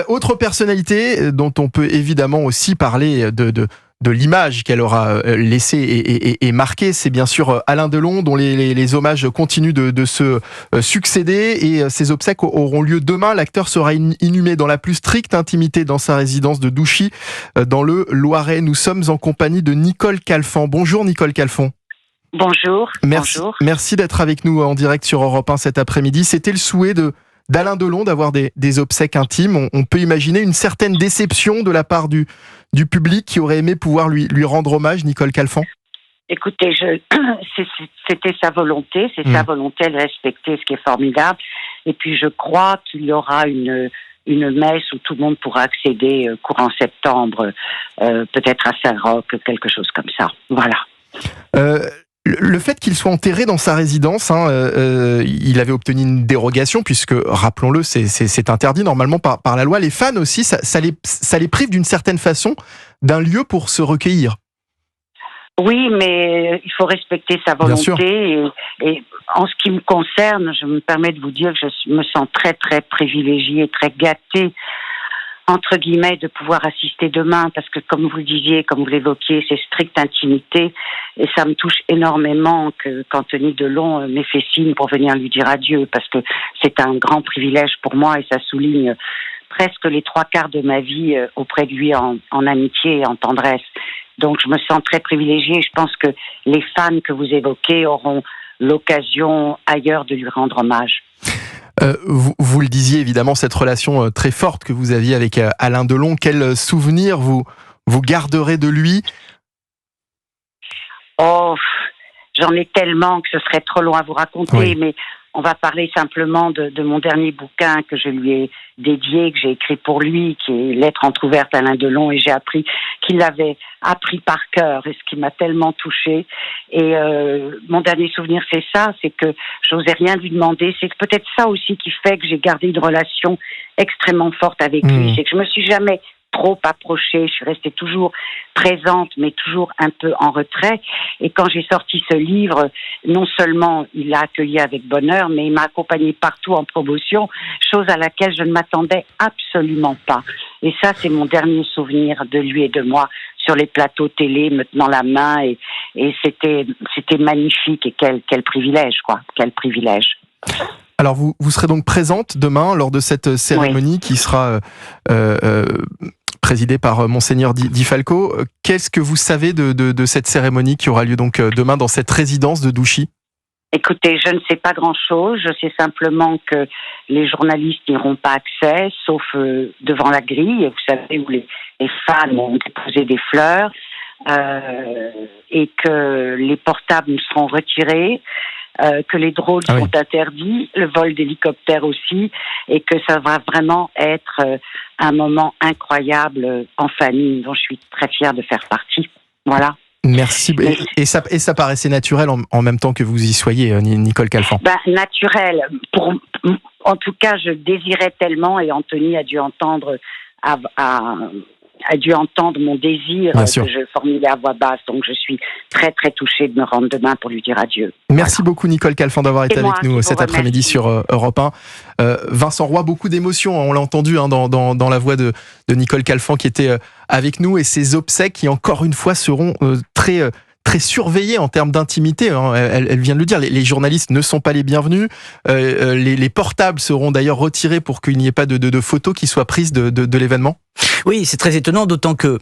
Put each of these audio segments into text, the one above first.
Autre personnalité dont on peut évidemment aussi parler de l'image qu'elle aura laissée et marquée, c'est bien sûr Alain Delon, dont les hommages continuent de se succéder, et ses obsèques auront lieu demain. L'acteur sera inhumé dans la plus stricte intimité dans sa résidence de Douchy, dans le Loiret. Nous sommes en compagnie de Nicole Calfan. Bonjour Nicole Calfan. Bonjour. Merci d'être avec nous en direct sur Europe 1 cet après-midi. C'était le souhait d'Alain Delon d'avoir des obsèques intimes. On peut imaginer une certaine déception de la part du public qui aurait aimé pouvoir lui rendre hommage, Nicole Calfan. Écoutez, c'était sa volonté, sa volonté, elle respectait, ce qui est formidable. Et puis je crois qu'il y aura une messe où tout le monde pourra accéder courant septembre, peut-être à Saint-Roch, quelque chose comme ça. Voilà. Le fait qu'il soit enterré dans sa résidence, il avait obtenu une dérogation, puisque, rappelons-le, c'est interdit normalement par la loi. Les fans aussi, ça les prive d'une certaine façon d'un lieu pour se recueillir. Oui, mais il faut respecter sa volonté. Et en ce qui me concerne, je me permets de vous dire que je me sens très, très privilégiée, très gâtée, entre guillemets, de pouvoir assister demain, parce que comme vous le disiez, comme vous l'évoquiez, c'est stricte intimité, et ça me touche énormément qu'Anthony Delon m'ait fait signe pour venir lui dire adieu, parce que c'est un grand privilège pour moi, et ça souligne presque les 3/4 de ma vie auprès de lui en amitié et en tendresse. Donc je me sens très privilégiée, et je pense que les fans que vous évoquez auront l'occasion ailleurs de lui rendre hommage. Vous le disiez, évidemment, cette relation très forte que vous aviez avec Alain Delon, quel souvenir vous garderez de lui? Oh, j'en ai tellement que ce serait trop long à vous raconter, oui. Mais on va parler simplement de mon dernier bouquin que je lui ai dédié, que j'ai écrit pour lui, qui est Lettre entrouverte à Alain Delon, et j'ai appris qu'il l'avait appris par cœur, et ce qui m'a tellement touchée. Et mon dernier souvenir, c'est que j'osais rien lui demander. C'est peut-être ça aussi qui fait que j'ai gardé une relation extrêmement forte avec lui. C'est que je me suis jamais trop approchée, je suis restée toujours présente, mais toujours un peu en retrait. Et quand j'ai sorti ce livre, non seulement il l'a accueilli avec bonheur, mais il m'a accompagnée partout en promotion, chose à laquelle je ne m'attendais absolument pas. Et ça, c'est mon dernier souvenir de lui et de moi sur les plateaux télé, me tenant la main, et c'était magnifique, et quel privilège, quoi, quel privilège. Alors vous serez donc présente demain lors de cette cérémonie qui sera présidée par Monseigneur Di Falco. Qu'est-ce que vous savez de cette cérémonie qui aura lieu donc demain dans cette résidence de Douchy? Écoutez, je ne sais pas grand-chose. Je sais simplement que les journalistes n'auront pas accès, sauf devant la grille, vous savez, où les fans ont déposé des fleurs, et que les portables nous seront retirés, que les drones sont interdits, le vol d'hélicoptère aussi, et que ça va vraiment être un moment incroyable en famille, dont je suis très fière de faire partie. Voilà. Merci. Et ça paraissait naturel en même temps que vous y soyez, Nicole Calfan. Naturel. En tout cas, je désirais tellement, et Anthony a dû entendre mon désir que je formulais à voix basse. Donc je suis très très touchée de me rendre demain pour lui dire adieu. Merci beaucoup Nicole Calfan d'avoir été avec nous cet après-midi sur Europe 1. Vincent Roy, beaucoup d'émotions, on l'a entendu dans la voix de Nicole Calfan qui était avec nous, et ses obsèques qui encore une fois seront très surveillées en termes d'intimité. Elle vient de le dire, les journalistes ne sont pas les bienvenus. Les portables seront d'ailleurs retirés pour qu'il n'y ait pas de photos qui soient prises de l'événement. Oui, c'est très étonnant, d'autant que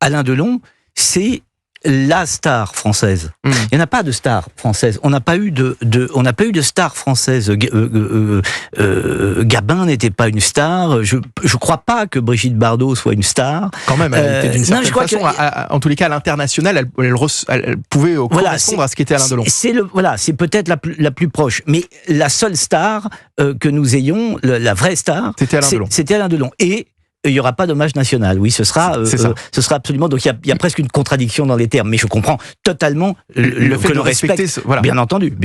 Alain Delon, c'est la star française. Il n'y en a pas de star française. On n'a pas eu de star française. Gabin n'était pas une star. Je crois pas que Brigitte Bardot soit une star. Quand même, elle était d'une certaine façon, en tous les cas à l'international, elle pouvait correspondre à ce qu'était Alain Delon. C'est peut-être la plus proche. Mais la seule star que nous ayons, la vraie star, c'était Alain Delon. Et il n'y aura pas d'hommage national. Oui, ce sera absolument. Donc il y a presque une contradiction dans les termes, mais je comprends totalement le fait de respecter. Bien entendu.